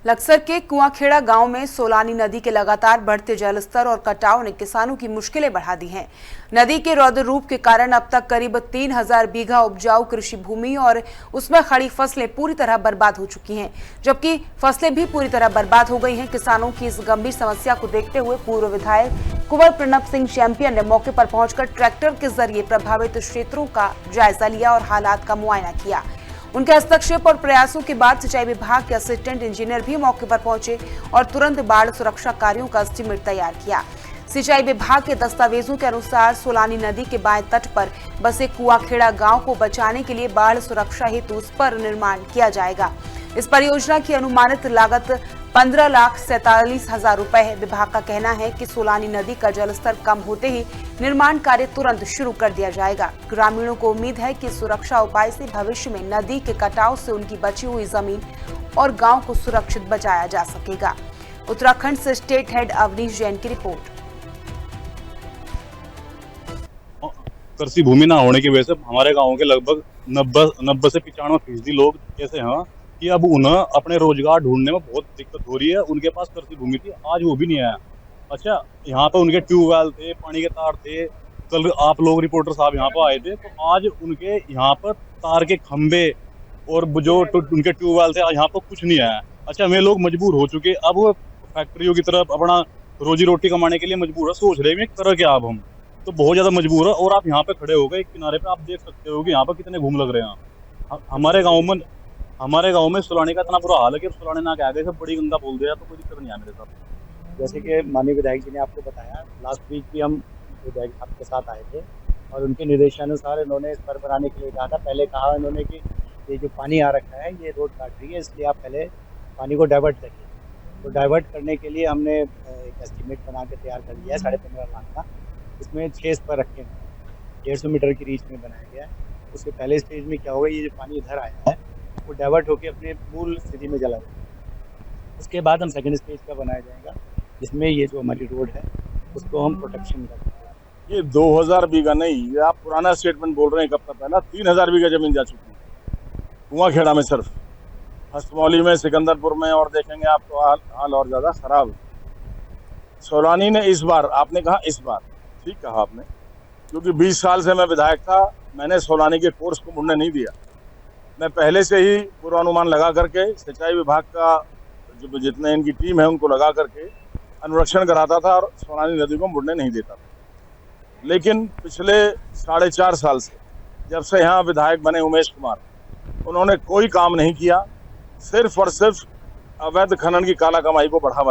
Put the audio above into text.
लक्सर के कुआंखेड़ा गांव में सोलानी नदी के लगातार बढ़ते जलस्तर और कटाव ने किसानों की मुश्किलें बढ़ा दी हैं। नदी के रौद्र रूप के कारण अब तक करीब 3000 बीघा उपजाऊ कृषि भूमि और उसमें खड़ी फसलें पूरी तरह बर्बाद हो चुकी हैं, जबकि फसलें भी पूरी तरह बर्बाद हो गई हैं। किसानों की इस गंभीर समस्या को देखते हुए पूर्व विधायक कुंवर प्रणब सिंह चैंपियन ने मौके पर पहुंचकर ट्रैक्टर के जरिए प्रभावित क्षेत्रों का जायजा लिया और हालात का मुआयना किया। उनके हस्तक्षेप और प्रयासों के बाद सिंचाई विभाग के असिस्टेंट इंजीनियर भी मौके पर पहुंचे और तुरंत बाढ़ सुरक्षा कार्यों का एस्टीमेट तैयार किया। सिंचाई विभाग के दस्तावेजों के अनुसार सोलानी नदी के बाएं तट पर बसे कुआंखेड़ा गांव को बचाने के लिए बाढ़ सुरक्षा हेतु उस पर निर्माण किया जाएगा। इस परियोजना की अनुमानित लागत 15,47,000 रुपए है। विभाग का कहना है कि सोलानी नदी का जलस्तर कम होते ही निर्माण कार्य तुरंत शुरू कर दिया जाएगा। ग्रामीणों को उम्मीद है कि सुरक्षा उपाय से भविष्य में नदी के कटाव से उनकी बची हुई जमीन और गांव को सुरक्षित बचाया जा सकेगा। उत्तराखंड से स्टेट हेड अवनीश जैन की रिपोर्ट। कृषि भूमि ना होने की वजह से हमारे गाँव के लगभग 90 से 95% लोग ऐसे हैं कि अब उन्हें अपने रोजगार ढूंढने में बहुत दिक्कत हो रही है। उनके पास कृषि भूमि थी, आज वो भी नहीं आया। अच्छा, यहाँ पे उनके ट्यूबवेल थे, पानी के तार थे। कल आप लोग रिपोर्टर साहब यहाँ पर आए थे, तो आज उनके यहाँ पर तार के खंभे और जो उनके ट्यूबवेल थे, यहाँ पर कुछ नहीं आया। अच्छा, वे लोग मजबूर हो चुके, अब वो फैक्ट्रियों की तरफ अपना रोजी रोटी कमाने के लिए मजबूर है। सोच रहे हैं करें क्या अब हम, तो बहुत ज्यादा मजबूर है। और आप यहाँ पे खड़े हो गए किनारे पे, आप देख सकते हो कि यहाँ पर कितने घूम लग रहे हैं। हमारे गांव में सुलाने का इतना बुरा हाल है कि सुलाने ना के आगे सब बड़ी गंगा बोल दिया, तो कोई दिक्कत नहीं है मेरे साथ। जैसे कि माननीय विधायक जी ने आपको बताया, लास्ट वीक भी हम विधायक आपके साथ आए थे और उनके निर्देशानुसार इन्होंने स्तर बनाने के लिए कहा था। पहले कहा इन्होंने कि ये जो पानी आ रखा है ये रोड काट रही है, इसलिए आप पहले पानी को डाइवर्ट करिए। तो डाइवर्ट करने के लिए हमने एक एस्टीमेट बना के तैयार कर लिया है 15.5 लाख का। इसमें 6 स्तर रखे हैं, 150 मीटर की रीच में बनाया गया है। उसके पहले स्टेज में क्या होगा, ये जो पानी इधर आया है वो डाइवर्ट होकर अपने मूल स्थिति में चला जाएगा। उसके बाद हम सेकंड स्टेज का बनाया जाएगा, जिसमें ये जो हमारी रोड है उसको हम प्रोटेक्शन करेंगे। ये 2000 बीघा नहीं, ये आप पुराना स्टेटमेंट बोल रहे हैं। कब तक पहला 3000 बीघा जमीन जा चुकी है कुआंखेड़ा में, सिर्फ हस्तमौली में, सिकंदरपुर में, और देखेंगे आप तो हाल और ज्यादा खराब। सोलानी ने इस बार, आपने कहा इस बार, ठीक कहा आपने, क्योंकि 20 साल से मैं विधायक था, मैंने सोलानी के कोर्स को मुड़ने नहीं दिया। मैं पहले से ही पूर्वानुमान लगा करके सिंचाई विभाग का जो जितने इनकी टीम है उनको लगा करके अनुरक्षण कराता था और सोलानी नदी को मुड़ने नहीं देता था। लेकिन पिछले 4.5 साल से, जब से यहाँ विधायक बने उमेश कुमार, उन्होंने कोई काम नहीं किया, सिर्फ और सिर्फ अवैध खनन की काला कमाई को बढ़ावा